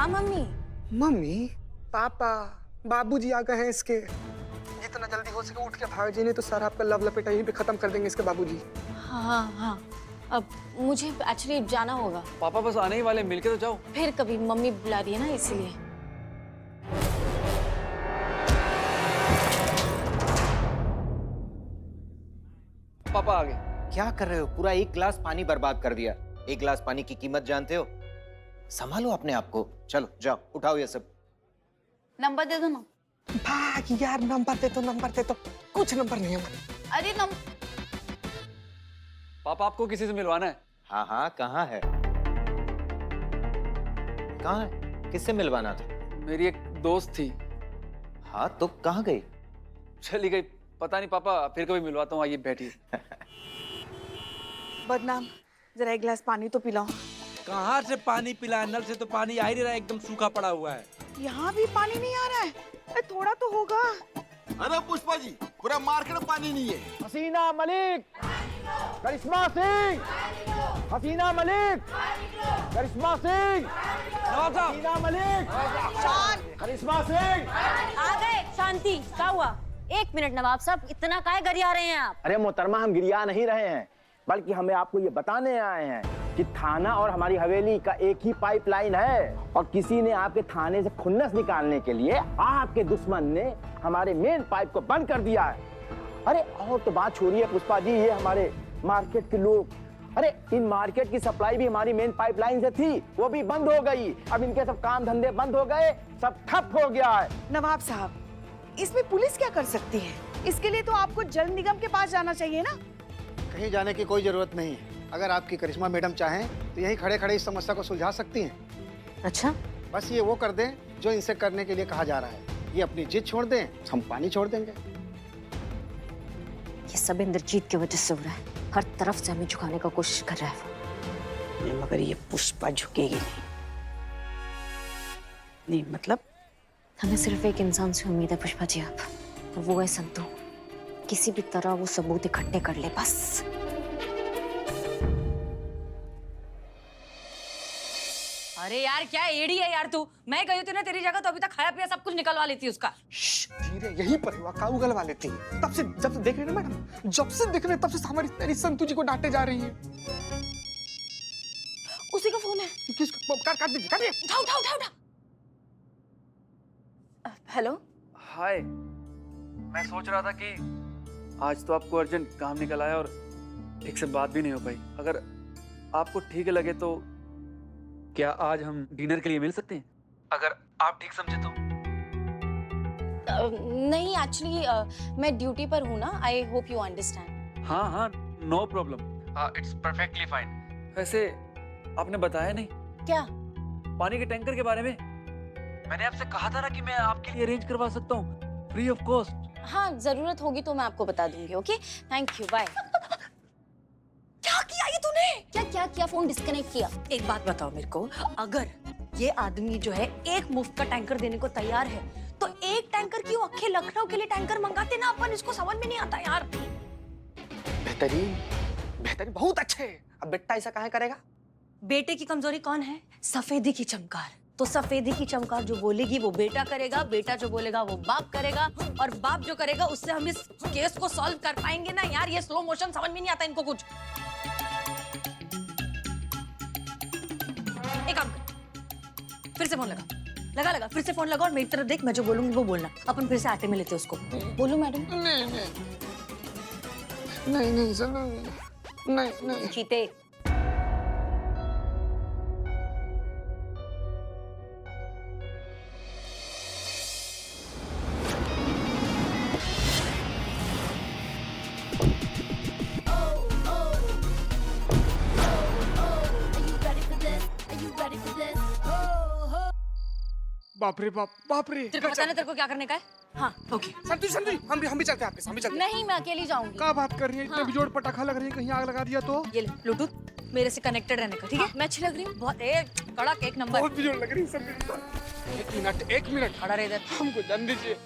हाँ mummy. Mummy, पापा, बाबूजी आ गए हैं इसके। जितना जल्दी हो सके उठ के भाग जी, नहीं तो सारा आपका लव लपेटा यहीं पे खत्म कर देंगे इसके बाबूजी। हाँ हाँ, अब मुझे एक्चुअली जाना होगा। पापा बस आने ही वाले, मिलके तो जाओ। फिर कभी, मम्मी बुला रही है ना इसलिए। पापा आ गए। क्या कर रहे हो? पूरा एक गिलास पानी बर्बाद कर दिया। एक गिलास पानी की कीमत जानते हो? संभालो अपने आप को। चलो जाओ, उठाओ ये सब। नंबर दे दो ना। भाग यार, नंबर दे दो, नंबर दे दो। कुछ नंबर नहीं है हमारे। अरे पापा आपको किसी से मिलवाना है। हाँ हाँ, कहाँ है? कहाँ है? किससे मिलवाना था? मेरी एक दोस्त थी, हाँ तो कहाँ गई? चली गई। पता नहीं पापा, फिर कभी मिलवाता हूँ। आइए बैठिए। बदनाम, जरा एक गिलास पानी तो पिलाओ। कहाँ से पानी पिलाए? नल से तो पानी आ ही नहीं रहा है, एकदम सूखा पड़ा हुआ है। यहाँ भी पानी नहीं आ रहा है? अरे थोड़ा तो होगा। अरे पुष्पा जी, पूरा मार्केट में पानी नहीं है। हसीना मलिक, करिश्मा सिंह, हसीना मलिक, करिश्मा सिंह, हसीना मलिक, करिश्मा सिंह। आ गए। शांति, क्या हुआ? एक मिनट नवाब साहब, इतना काहे गरिया रहे हैं आप? अरे मोहतरमा, हम गिरिया नहीं रहे हैं, बल्कि हमें आपको ये बताने आए हैं कि थाना और हमारी हवेली का एक ही पाइपलाइन है और किसी ने आपके थाने से खुन्नस निकालने के लिए आपके दुश्मन ने हमारे मेन पाइप को बंद कर दिया है। अरे और तो बात छोड़िए पुष्पा जी, ये हमारे मार्केट के लोग, अरे इन मार्केट की सप्लाई भी हमारी मेन पाइपलाइन से थी, वो भी बंद हो गई। अब इनके सब काम धंधे बंद हो गए, सब ठप हो गया है। नवाब साहब, इसमें पुलिस क्या कर सकती है? इसके लिए तो आपको जल निगम के पास जाना चाहिए ना। कहीं जाने की कोई जरूरत नहीं है। अगर आपकी करिश्मा मैडम चाहें तो यहीं खड़े खड़े इस समस्या को सुलझा सकती हैं। अच्छा, बस ये वो कर दें जो इनसे करने के लिए कहा जा रहा है। ये अपनी जिद छोड़ दें, हम पानी छोड़ देंगे। ये सब इंद्रजीत की वजह से हो रहा है। हर तरफ से हमें झुकाने का कोशिश कर रहा है वो। मगर ये पुष्पा झुकेगी नहीं। नहीं मतलब हमें सिर्फ एक इंसान से उम्मीद है पुष्पा जी, आप, और वो है संतू। किसी भी तरह वो सबूत इकट्ठे कर ले बस। अरे यार, क्या एड़ी है यार तू? मैं गई थी ना तेरी जगह तो अभी तक खाया पिया सब कुछ निकलवा लेती उसका। धीरे, यहीं पर हुआ, काऊ गलवा लेती है। तब से जब से देख रहे ना मैडम, जब से देख रहे तब से हमारी तेरी संतू जी को डांटे जा रही है। उसी का फोन है। किसको? काट दीजिए, काटिए। उठा उठा उठा उठा। हेलो। हाय, मैं सोच रहा था कि आज तो आपको अर्जेंट काम निकल आया और ठीक से बात भी नहीं हो पाई। अगर आपको ठीक लगे तो क्या आज हम डिनर के लिए मिल सकते हैं? अगर आप ठीक समझे तो। नहीं, एक्चुअली मैं ड्यूटी पर हूँ ना। I hope you understand. हाँ हाँ, no problem, it's perfectly fine. वैसे आपने बताया नहीं क्या? पानी के टैंकर के बारे में। मैंने आपसे कहा था ना कि मैं आपके लिए अरेंज करवा सकता हूँ फ्री ऑफ कॉस्ट। हाँ, जरूरत होगी तो मैं आपको बता दूंगी। Okay, thank you, bye. क्या किया ये तूने? क्या किया? फोन डिस्कनेक्ट किया। एक बात बताओ मेरे को, अगर ये आदमी जो है एक मुफ्त का टैंकर देने को तैयार है तो एक टैंकर क्यों अखे लखनऊ के लिए टैंकर मंगाते ना अपन? इसको समझ में नहीं आता यार। बेहतरीन, बेहतरीन, बहुत अच्छे। अब बेटा ऐसा काहे करेगा? बेटे की कमजोरी कौन है? सफेदी की चमकार। तो सफेदी की चमकार जो बोलेगी वो बेटा करेगा, बेटा जो बोलेगा वो बाप करेगा, और बाप जो करेगा उससे हम इस केस को सॉल्व कर पाएंगे ना यार। ये स्लो मोशन समझ में नहीं आता इनको कुछ। एक काम कर, फिर से फोन लगा, फिर से फोन लगा और मेरी तरफ देख, मैं जो बोलूंगी वो बोलना। अपन फिर से आटे में लेते उसको। बोलू मैडम? नहीं सर, नहीं। जीते। बाप रे बाप, बाप रे। तेरे को पता नहीं तेरे को क्या करने का है? हाँ, ओके। संतु, हम भी चलते हैं आपके साथ, हम भी चलते हैं। नहीं, मैं अकेली जाऊंगी। क्या बात कर रही है? इतने बिजोड़ पटाखा लग रही है, कहीं आग लगा दिया तो? ये ले ब्लूटूथ, मेरे से कनेक्टेड रहने का, ठीक है? मैं अच्छी लग रही हूँ बहुत? कड़क, एक नंबर। बहुत बिजोड़ लग रही है सब। एक मिनट खड़ा रह इधर। हमको जान दीजिए।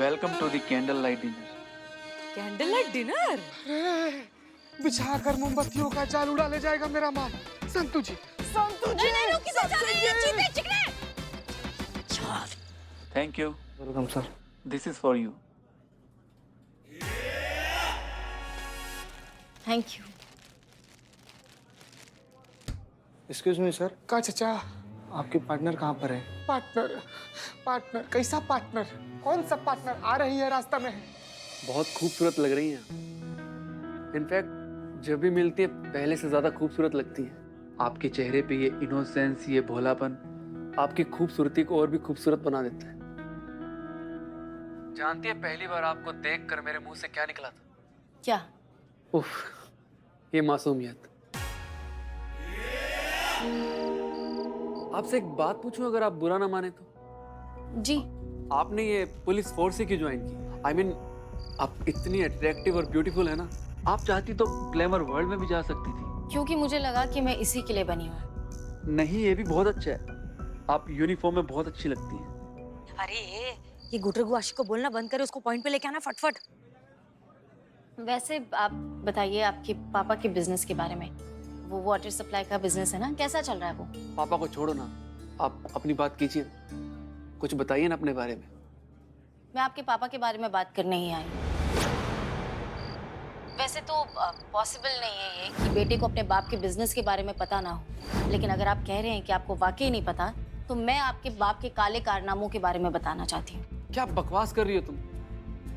Welcome to the candle light dinner. Candle light dinner? बिछाकर मोमबत्तियों का जाल उड़ा ले जाएगा मेरा माल। Santu ji, Santu ji, thank you. Welcome sir. This is for you. Thank you. Excuse me sir, का चचा, आपकी पार्टनर कहाँ पर है? पार्टनर? पार्टनर? कैसा पार्टनर? कौन सा पार्टनर? आ रही है, रास्ता में है। बहुत खूबसूरत लग रही हैं। इनफैक्ट जब भी मिलती है पहले से ज्यादा खूबसूरत लगती है। आपके चेहरे पे ये इनोसेंस, ये भोलापन आपकी खूबसूरती को और भी खूबसूरत बना देता है। जानती है पहली बार आपको देखकर मेरे मुंह से क्या निकला था? क्या? उफ, ये मासूमियत। आपसे एक बात पूछूं, अगर आप बुरा ना माने तो? जी। आपने ये पुलिस फोर्स ही क्यों ज्वाइन की? I mean, आप इतनी अट्रैक्टिव और ब्यूटीफुल है ना, आप चाहती तो ग्लैमर वर्ल्ड में भी जा सकती थी। क्योंकि मुझे लगा कि मैं इसी के लिए बनी हूँ। नहीं, ये भी बहुत अच्छा है। आप यूनिफॉर्म में बहुत अच्छी लगती हैं। अरे ये गुटरगुआशी को बोलना बंद करे, उसको पॉइंट पे लेके आना फटफट। वैसे आप बताइए आपके पापा के बिजनेस के बारे में। वो वाटर सप्लाई का बिजनेस है ना, कैसा चल रहा है वो? पापा को छोड़ो ना, आप अपनी बात कीजिए। कुछ बताइए ना अपने बारे में। मैं आपके पापा के बारे में बात करने ही आई हूँ। वैसे तो पॉसिबल नहीं है ये कि बेटे को अपने बाप के बिजनेस के बारे में पता ना हो, लेकिन अगर आप कह रहे हैं कि आपको वाकई नहीं पता, तो मैं आपके बाप के काले कारनामों के बारे में बताना चाहती हूँ। क्या बकवास कर रही हो तुम?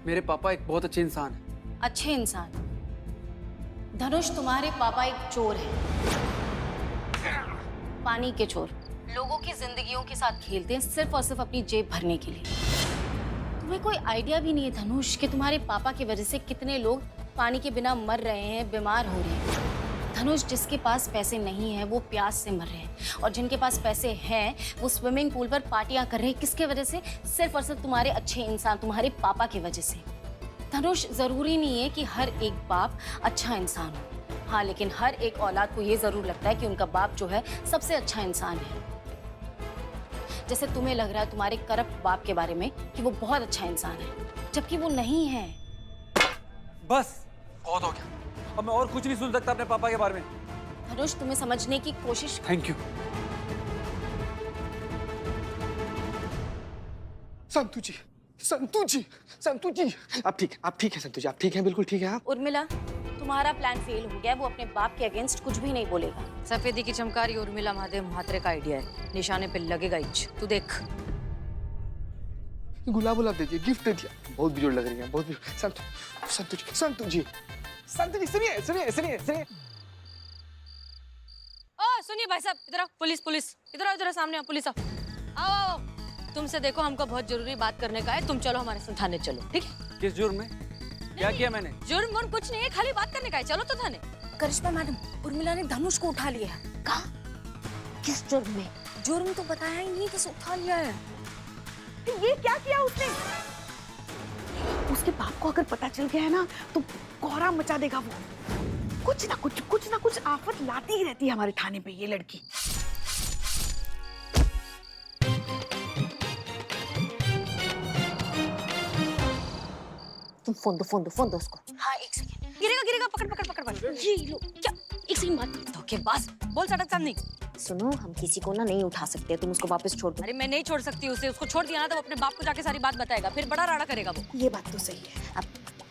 मेरे पापा एक बहुत अच्छे इंसान हैं। अच्छे इंसान? धनुष, तुम्हारे पापा एक चोर हैं, पानी के चोर। लोगों की जिंदगियों के साथ खेलते हैं सिर्फ और सिर्फ अपनी जेब भरने के लिए। तुम्हें कोई आइडिया भी नहीं है धनुष कि तुम्हारे पापा की वजह से कितने लोग पानी के बिना मर रहे हैं, बीमार हो रहे हैं। धनुष, जिसके पास पैसे नहीं है वो प्यास से मर रहे हैं, और जिनके पास पैसे हैं वो स्विमिंग पूल पर पार्टियां कर रहे हैं। किसके वजह से? सिर्फ और सिर्फ तुम्हारे अच्छे इंसान, तुम्हारे पापा की वजह से। धनुष, जरूरी नहीं है कि हर एक बाप अच्छा इंसान हो। हाँ, लेकिन हर एक औलाद को ये जरूर लगता है कि उनका बाप जो है सबसे अच्छा इंसान है। जैसे तुम्हें लग रहा है तुम्हारे करप्ट बाप के बारे में कि वो बहुत अच्छा इंसान है, जबकि वो नहीं है। बस बहुत हो गया, अब मैं और कुछ नहीं सुन सकता अपने पापा के बारे में। धनुष, तुम्हें समझने की कोशिश। Thank you. संतू जी, संतू जी, संतू जी, आप ठीक है संतू जी, आप ठीक हैं, बिल्कुल ठीक है आप। उर्मिला, तुम्हारा प्लान फेल हो गया। वो अपने बाप के अगेंस्ट कुछ भी नहीं बोलेगा। सफेदी की चमकारी उर्मिला महादेव म्हात्रे का आइडिया है, निशाने पे लगेगा इंच। तू देख। गुलाब दे दिया, गिफ्ट दे दिया, बहुत बिजोड़ लग रही है, बहुत बिजोड़। संतू जी, सुनिए। सुनिए भाई साहब, इधर आओ। पुलिस, इधर आओ, सामने आओ, पुलिस आओ। तुमसे देखो, हमको बहुत जरूरी बात करने का है। तुम चलो हमारे साथ थाने चलो, ठीक है? किस जुर्म में? क्या किया मैंने? जुर्म वुर्म कुछ नहीं है, खाली बात करने का है। चलो तो थाने। करिश्मा मैडम, उर्मिला ने धनुष को उठा लिया है। कहा? किस जुर्म में? जुर्म तो बताया ही नहीं, बस उठा लिया है। ये क्या किया उसने? उसके बाप को अगर पता चल गया है ना तो कोहराम मचा देगा वो। कुछ ना कुछ आफत लाती ही रहती है हमारे थाने पे ये लड़की। तुम फोन दो उसको। हाँ, एक सेकंड। गिरेगा, पकड़। ये लो। क्या? एक सेकंड बात। धोखेबाज, बोल सड़क सामने। सुनो, हम किसी को ना नहीं उठा सकते, तुम उसको वापस छोड़ दो। अरे मैं नहीं छोड़ सकती उसे। उसको छोड़ दिया ना तो वो अपने बाप को जाके सारी बात बताएगा, फिर बड़ा राड़ा करेगा वो। ये बात तो सही है। अब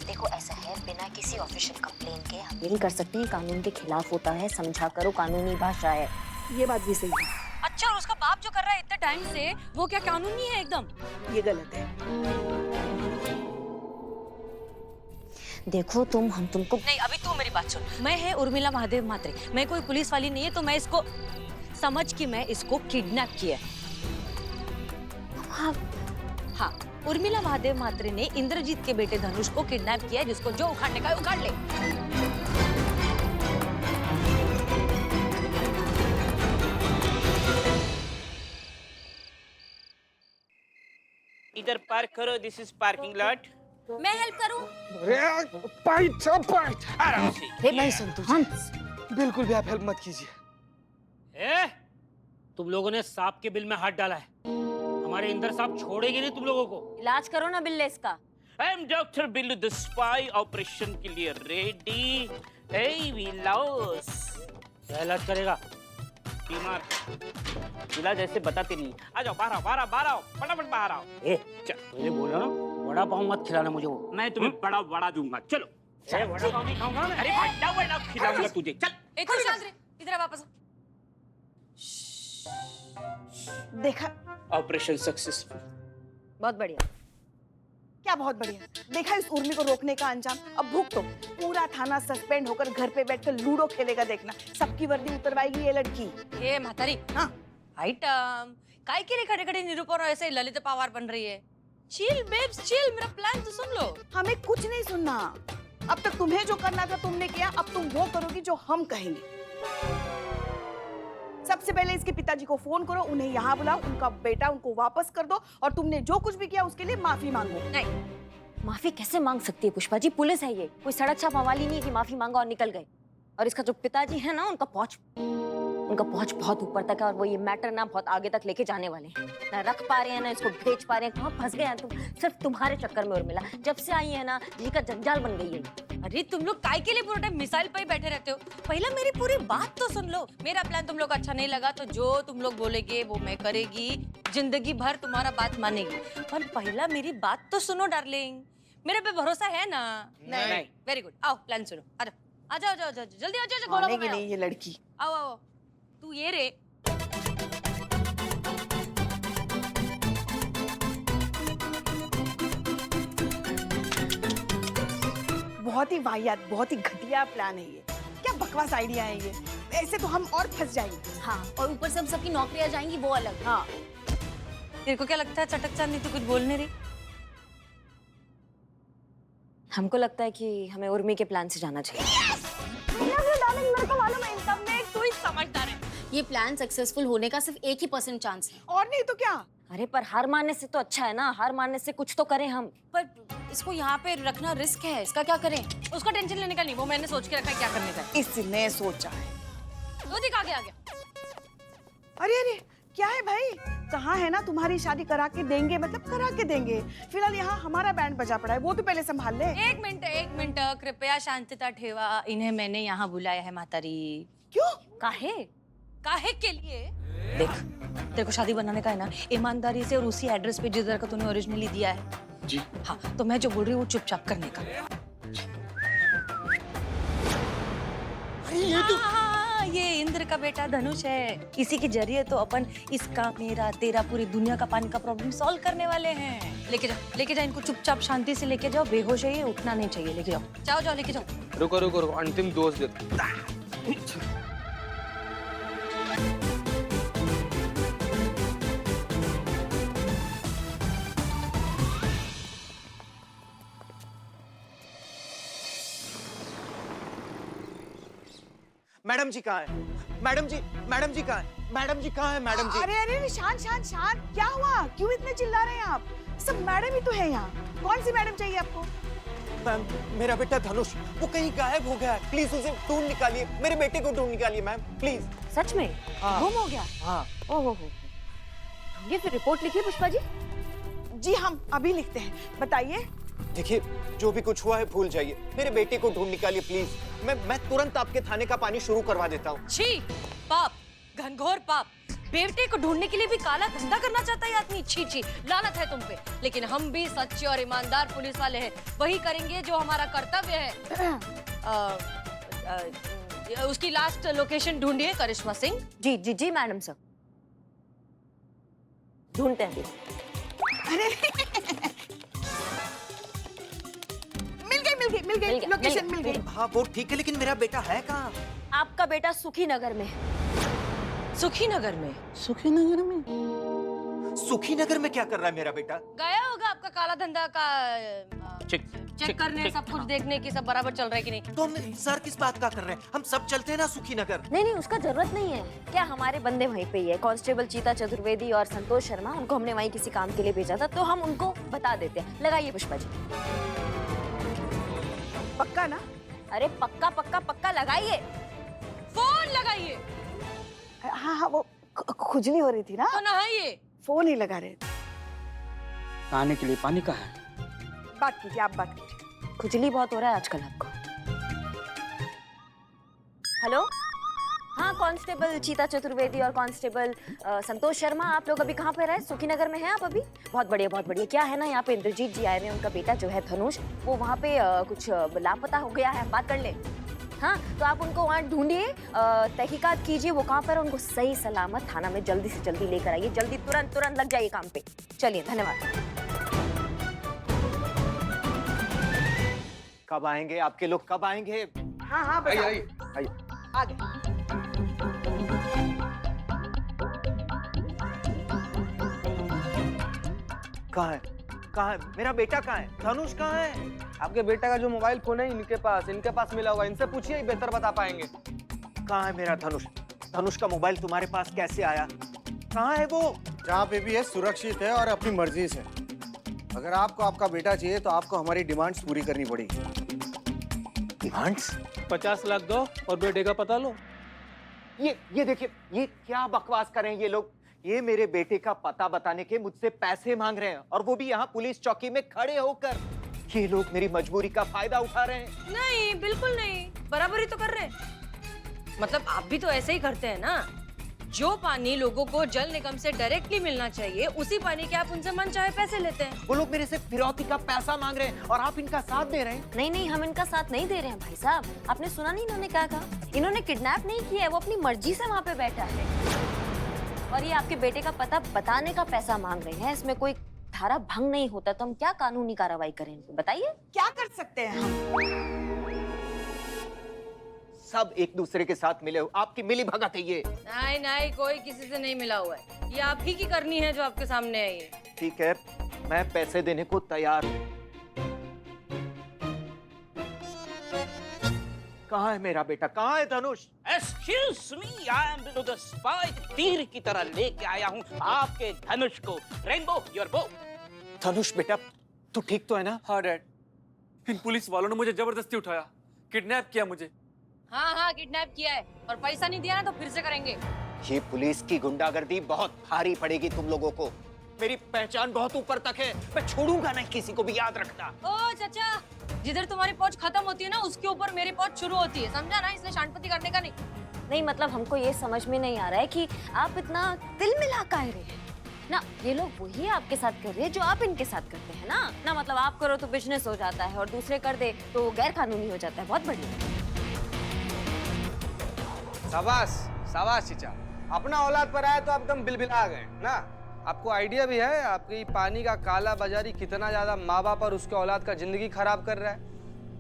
देखो, ऐसा है, बिना किसी ऑफिशियल कंप्लेन के हम यही कर सकते हैं। कानून के खिलाफ होता है, समझा करो, कानूनी भाषा है। ये बात भी सही है। अच्छा, और उसका बाप जो कर रहा है इतने टाइम से, वो क्या कानूनी है? एकदम ये गलत है। देखो हम तुमको नहीं। अभी तू मेरी बात सुन। मैं है उर्मिला महादेव म्हात्रे, मैं कोई पुलिस वाली नहीं है, तो मैं इसको समझ कि मैं इसको किडनैप किया। हाँ, उर्मिला महादेव म्हात्रे ने इंद्रजीत के बेटे धनुष को किडनैप किया है, जिसको जो उखाड़ने का है उखाड़ ले। इधर पार्क करो, दिस इज पार्किंग लॉट। मैं हेल्प करूं? आराम से। हे भाई संतोष, बिल्कुल भी आप हेल्प मत कीजिए। तुम लोगों ने सांप के बिल में हाथ डाला है। हमारे इंदर साहब छोड़ेंगे नहीं तुम लोगों को। इलाज करो ना बिल्ले इसका। I am doctor Billu the spy, operation के लिए रेडी। ए विलास, क्या इलाज करेगा? बीमार इलाज ऐसे बताते नहीं। आ जाओ, बाहर आओ, बाहर आओ, बाहर आओ, फटाफट बाहर आओ। ए, मुझे बोला ना बड़ा पाव मत खिलाना मुझे वो। मैं तुम्हें बड़ा बड़ा दूंगा। चलो। बड़ा पाव नहीं खाऊंगा मैं। अरे बड़ा बड़ा खिलाऊंगा तुझे। चल। एक और शांत रहे, इधर आ वापस। देखा ऑपरेशन सक्सेसफुल। बहुत बढ़िया। क्या बहुत बढ़िया। देखा इस उर्मी को रोकने का अंजाम। अब भूख तो पूरा थाना सस्पेंड होकर घर पे बैठकर लूडो खेलेगा। देखना सबकी वर्दी उतरवाएगी ये लड़की। ये म्हातारी, हाँ आइटम काय के लिए खड़े खड़े निरूपण ऐसे ललित पवार बन रही है? चिल बेब्स चिल, मेरा प्लान तो सुन लो। हमें कुछ नहीं सुनना। अब तक तुम्हें जो करना था तुमने किया, अब तुम वो करोगी जो हम कहेंगे। सबसे पहले इसके पिताजी को फोन करो, उन्हें यहाँ बुलाओ, उनका बेटा उनको वापस कर दो और तुमने जो कुछ भी किया उसके लिए माफी मांगो। नहीं, माफी कैसे मांग सकती है पुष्पा जी? पुलिस है ये, कोई सड़क छाप वाली नहीं है कि माफी मांगा और निकल गए। और इसका जो पिताजी है ना, उनका पहुंच बहुत ऊपर तक है और वो ये मैटर ना बहुत आगे तक लेके जाने वाले हैं। ना रख पा रहे हैं ना इसको भेज पा रहे हैं। कहाँ फंस गए हैं तुम? सिर्फ तुम्हारे चक्कर में उर्मिला जब से आई है ना, जी का जंजाल बन गई है। अरे तुम लोग काय के लिए पूरा टाइम मिसाइल पे ही बैठे रहते हो? पहले मेरी पूरी बात तो सुन लो। मेरा प्लान तुम लोग अच्छा नहीं लगा तो जो तुम लोग बोलेगे वो मैं करेगी, जिंदगी भर तुम्हारा बात मानेगी। पर पहला मेरी बात तो सुनो डार्लिंग, मेरे पे भरोसा है ना? नहीं। वेरी गुड, आओ प्लान सुनो। आ जाओ, आ जाओ, जल्दी आ जाओ। मानेगी नहीं ये लड़की। आओ आओ, तू ये रे। बहुत ही वाहियात, बहुत ही घटिया प्लान है ये। क्या बकवास आइडिया है ये। ऐसे तो हम और फंस जाएंगे। हाँ, और ऊपर से हम सबकी नौकरियां जाएंगी वो अलग। हाँ, तेरे को क्या लगता है चटक चांदी तू कुछ बोलने रही? हमको लगता है कि हमें उर्मी के प्लान से जाना चाहिए। मेरे को मालूम है, इन सब में तू ही समझदार है। ये प्लान सक्सेसफुल होने का सिर्फ 1% चांस है। और नहीं तो क्या। अरे पर हार मानने से तो अच्छा है ना, हार मानने से कुछ तो करें हम। पर इसको यहाँ पे रखना रिस्क है, इसका क्या करें? उसका टेंशन लेने का नहीं, वो मैंने सोच के रखा है क्या करने का। इसने सोचा है। तो दिखा आ गया। अरे अरे क्या है भाई, कहाँ है ना तुम्हारी शादी करा के देंगे, मतलब करा के देंगे। फिलहाल यहाँ हमारा बैंड बजा पड़ा है, वो तो पहले संभाल ले। एक मिनट, कृपया शांतता ठेवा। इन्हें मैंने यहाँ बुलाया है मातारी। क्यों? काहे के लिए? देख, तेरे को शादी बनाने का है ना, ईमानदारी से और उसी एड्रेस पे जिधर का तूने ओरिजिनली दिया है। जी। हाँ, तो मैं जो बोल रही हूँ वो चुपचाप करने का। अरे ये तो ये इंद्र का बेटा धनुष है। इसी के जरिए तो अपन इसका, मेरा, तेरा, पूरी दुनिया का पानी का प्रॉब्लम सॉल्व करने वाले हैं। लेके जाओ इनको, चुपचाप शांति से लेके जाओ। बेहोश है ये, उठना नहीं चाहिए। लेके जाओ, जाओ लेके जाओ। रुको, अंतिम दोस्त दे। मैडम जी कहाँ है? मैडम जी कहाँ है? मैडम जी कहाँ है? मैडम जी। अरे अरे शांत, क्या हुआ? क्यों इतने चिल्ला रहे हैं आप? सब मैडम ही तो है यहाँ। कौन सी मैडम चाहिए आपको? मैम, मेरा बेटा धनुष वो कहीं गायब हो गया है। प्लीज उसे ढूंढ निकालिए, मेरे बेटे को ढूंढ निकालिए मैम, प्लीज। सच में गुम हो गया? हाँ। ओहो, ये फिर रिपोर्ट लिखिए पुष्पा जी। जी हम अभी लिखते हैं, बताइए। देखिए, जो भी कुछ हुआ है भूल जाइए, मेरे बेटे को ढूंढ निकालिए प्लीज। मैं तुरंत आपके थाने का पानी शुरू करवा देता हूँ। छी, पाप, घनघोर पाप। बेटे को ढूंढने के लिए भी काला धंधा करना चाहता है आदमी। छी, लानत है तुम पे। लेकिन हम भी सच्चे और ईमानदार पुलिस वाले हैं, वही करेंगे जो हमारा कर्तव्य है। उसकी लास्ट लोकेशन ढूंढिए, करिश्मा सिंह। जी मैडम सर, ढूंढते हैं। अरे मिल गई, लोकेशन मिल गई। हाँ वो ठीक है, लेकिन मेरा बेटा है कहाँ? आपका बेटा सुखी नगर में। सुखी नगर में? सुखी नगर में क्या कर रहा है मेरा बेटा? गया होगा आपका काला धंधा का चेक करने, सब कुछ देखने की सब बराबर चल रहा है कि नहीं। तो हम सर किस बात का कर रहे हैं? हम सब चलते हैं ना सुखी नगर। नहीं, उसका जरूरत नहीं है। क्या हमारे बंदे वहीं पे ही है, कांस्टेबल चीता चतुर्वेदी और संतोष शर्मा। उनको हमने वहीं किसी काम के लिए भेजा था, तो हम उनको बता देते हैं। लगाइए पुष्पा जी। पक्का ना? अरे पक्का लगाइए। फोन लगाइए। हाँ वो खुजली हो रही थी ना, तो नहाइए। फोन ही लगा रहे थे। नहाने के लिए पानी कहाँ है? बात कीजिए, आप बात कीजिए। खुजली बहुत हो रहा है आजकल आपको। हेलो, हाँ कांस्टेबल चीता चतुर्वेदी और कांस्टेबल संतोष शर्मा, आप लोग अभी कहाँ पे रहे? सुखी नगर में हैं आप अभी? बहुत बढ़िया बहुत बढ़िया। क्या है ना, यहाँ पे इंद्रजीत जी आए हुए हैं, उनका बेटा जो है धनुष, वो वहाँ पे कुछ लापता हो गया है, बात कर ले। हाँ तो आप उनको वहाँ ढूंढिए, तहकीकात कीजिए वो कहाँ पर है, उनको सही सलामत थाना में जल्दी से जल्दी लेकर आइए, जल्दी तुरंत तुरंत लग जाइए काम पे। चलिए धन्यवाद। कब आएंगे आपके लोग, कब आएंगे? हाँ हाँ आइए बताओ। आइए आइए। आ गए। कहाँ है, कहाँ है मेरा बेटा? कहाँ है धनुष? कहाँ है? आपके बेटा का जो मोबाइल फोन है इनके पास मिला हुआ है, इनसे पूछिए, बेहतर बता पाएंगे। कहाँ है मेरा धनुष? धनुष का मोबाइल तुम्हारे पास कैसे आया? कहाँ है वो? जहाँ पे भी है सुरक्षित है और अपनी मर्जी से। अगर आपको आपका बेटा चाहिए तो आपको हमारी डिमांड्स पूरी करनी पड़ेगी। डिमांड्स? 50 लाख दो और बेटे का पता लो। ये देखिए, ये क्या बकवास कर रहे हैं ये लोग। ये मेरे बेटे का पता बताने के मुझसे पैसे मांग रहे हैं, और वो भी यहाँ पुलिस चौकी में खड़े होकर। ये लोग मेरी मजबूरी का फायदा उठा रहे हैं। नहीं बिल्कुल नहीं, बराबरी तो कर रहे हैं। मतलब आप भी तो ऐसे ही करते हैं ना। जो पानी लोगों को जल निगम से डायरेक्टली मिलना चाहिए, उसी पानी के आप उनसे मन चाहे पैसे लेते हैं। वो लोग मेरे से फिरौती का पैसा मांग रहे हैं और आप इनका साथ दे रहे हैं। नहीं नहीं, हम इनका साथ नहीं दे रहे हैं भाई साहब। आपने सुना नहीं इन्होंने क्या कहा? इन्होंने किडनैप नहीं किया है, वो अपनी मर्जी से वहाँ पे बैठा है, और ये आपके बेटे का पता बताने का पैसा मांग रहे हैं। इसमें कोई धारा भंग नहीं होता तो हम क्या कानूनी कार्रवाई करें, बताइए। क्या कर सकते हैं हम? सब एक दूसरे के साथ मिले हो, आपकी मिली भगत है ये। नहीं नहीं, कोई किसी से नहीं मिला हुआ है, ये आप ही की करनी है जो आपके सामने है ये। ठीक है, मैं पैसे देने को तैयार हूँ। कहाँ है मेरा बेटा? कहाँ है धनुष? Excuse me, I am the spy, तीर की तरह लेके आया हूँ आपके धनुष को। रेनबो, योर बो। धनुष बेटा, तू ठीक तो है ना? हाँ डैड, इन पुलिस वालों ने मुझे जबरदस्ती उठाया, किडनैप किया मुझे। हाँ हाँ किडनैप किया है, और पैसा नहीं दिया ना तो फिर से करेंगे। ये पुलिस की गुंडागर्दी बहुत भारी पड़ेगी तुम लोगों को। मेरी पहचान बहुत ऊपर तक है, मैं छोड़ूंगा नहीं किसी को भी, याद रखना। ओ चाचा, जिधर तुम्हारी पहुंच खत्म होती है ना, उसके ऊपर मेरी पहुंच शुरू होती है, समझा ना? इसलिए शांतपति करने का नहीं। नहीं मतलब हमको ये समझ में नहीं आ रहा है कि आप इतना दिल मिला काहे रहे हैं ना। ये लोग वही आपके साथ कर रहे हैं जो आप इनके साथ करते हैं ना मतलब आप करो तो बिजनेस हो जाता है और दूसरे कर दे तो गैर कानूनी हो जाता है। बहुत बढ़िया। शाबाश शाबाश चीचा, अपना औलाद पर आया तो आप एकदम बिलबिला गए ना। आपको आइडिया भी है आपकी पानी का काला बाजारी कितना ज्यादा माँ बाप और उसके औलाद का जिंदगी खराब कर रहा है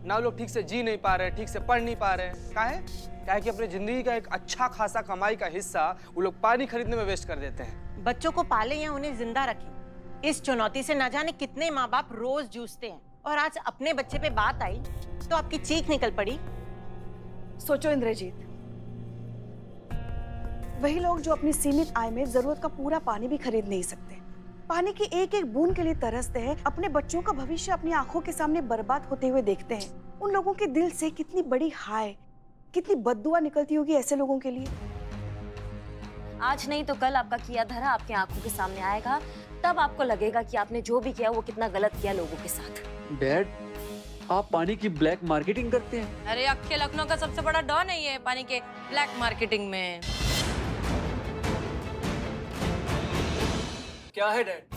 ना। वो लोग ठीक से जी नहीं पा रहे, ठीक से पढ़ नहीं पा रहे हैं। काहे कि अपनी जिंदगी का एक अच्छा खासा कमाई का हिस्सा वो लोग पानी खरीदने में वेस्ट कर देते हैं। बच्चों को पाले या उन्हें जिंदा रखें, इस चुनौती से न जाने कितने माँ बाप रोज जूझते हैं, और आज अपने बच्चे पे बात आई तो आपकी चीख निकल पड़ी। सोचो इंद्रजीत, वही लोग जो अपनी सीमित आय में जरूरत का पूरा पानी भी खरीद नहीं सकते, पानी की एक एक बूंद के लिए तरसते हैं, अपने बच्चों का भविष्य अपनी आंखों के सामने बर्बाद होते हुए देखते हैं। उन लोगों के दिल से कितनी बड़ी हाय, कितनी बद्दुआ निकलती होगी ऐसे लोगों के लिए। आज नहीं तो कल आपका किया धरा आपके आंखों के सामने आएगा, तब आपको लगेगा कि आपने जो भी किया वो कितना गलत किया लोगों के साथ। डैड, आप पानी की ब्लैक मार्केटिंग करते हैं? अरे अक्खे लखनऊ का सबसे बड़ा डॉन है ये पानी के ब्लैक मार्केटिंग में। क्या है डैड?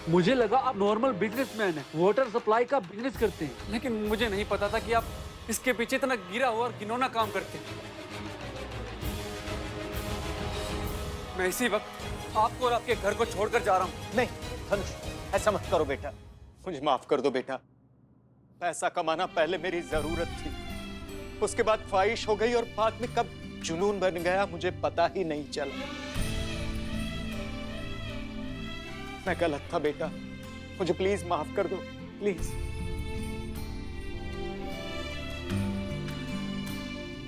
मुझे लगा आप नॉर्मल बिजनेसमैन हैं, वाटर सप्लाई का बिजनेस करते हैं, लेकिन मुझे नहीं पता था कि आप इसके पीछे इतना गिरा हुआ और घिनौना काम करते हैं। मैं इसी वक्त आपको और आपके घर को छोड़कर जा रहा हूँ। नहीं धनुष, ऐसा मत करो बेटा, मुझे माफ कर दो बेटा। पैसा कमाना पहले मेरी जरूरत थी, उसके बाद ख्वाहिश हो गई और बाद में कब जुनून बन गया मुझे पता ही नहीं चला। मैं गलत था बेटा, मुझे प्लीज माफ कर दो, प्लीज।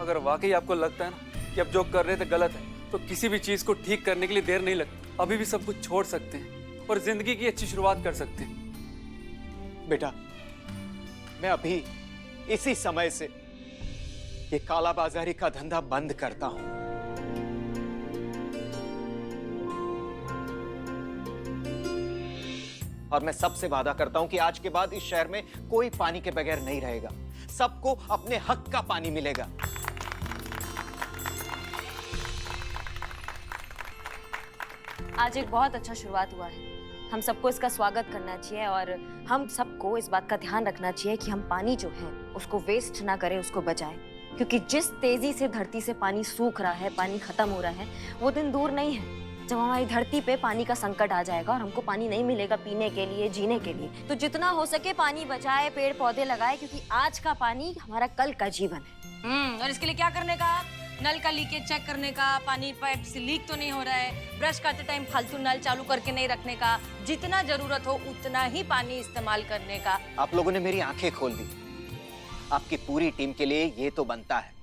अगर वाकई आपको लगता है ना कि अब जो कर रहे थे गलत है, तो किसी भी चीज को ठीक करने के लिए देर नहीं लगती। अभी भी सब कुछ छोड़ सकते हैं और जिंदगी की अच्छी शुरुआत कर सकते हैं। बेटा, मैं अभी इसी समय से ये कालाबाजारी का धंधा बंद करता हूं। और मैं सबसे वादा करता हूं कि आज के बाद इस शहर में कोई पानी के बगैर नहीं रहेगा। सबको अपने हक का पानी मिलेगा। आज एक बहुत अच्छा शुरुआत हुआ है। हम सबको इसका स्वागत करना चाहिए और हम सबको इस बात का ध्यान रखना चाहिए कि हम पानी जो है उसको वेस्ट ना करें, उसको बचाएं। क्योंकि जिस तेजी से धरती से पानी सूख रहा है, पानी खत्म हो रहा है, वो दिन दूर नहीं है जब हमारी धरती पे पानी का संकट आ जाएगा और हमको पानी नहीं मिलेगा पीने के लिए, जीने के लिए। तो जितना हो सके पानी बचाए, पेड़ पौधे लगाए, क्योंकि आज का पानी हमारा कल का जीवन है। और इसके लिए क्या करने का? नल का लीकेज चेक करने का, पानी पाइप से लीक तो नहीं हो रहा है, ब्रश करते टाइम फालतू नल चालू करके नहीं रखने का, जितना जरूरत हो उतना ही पानी इस्तेमाल करने का। आप लोगों ने मेरी आंखें खोल दी। आपकी पूरी टीम के लिए ये तो बनता है।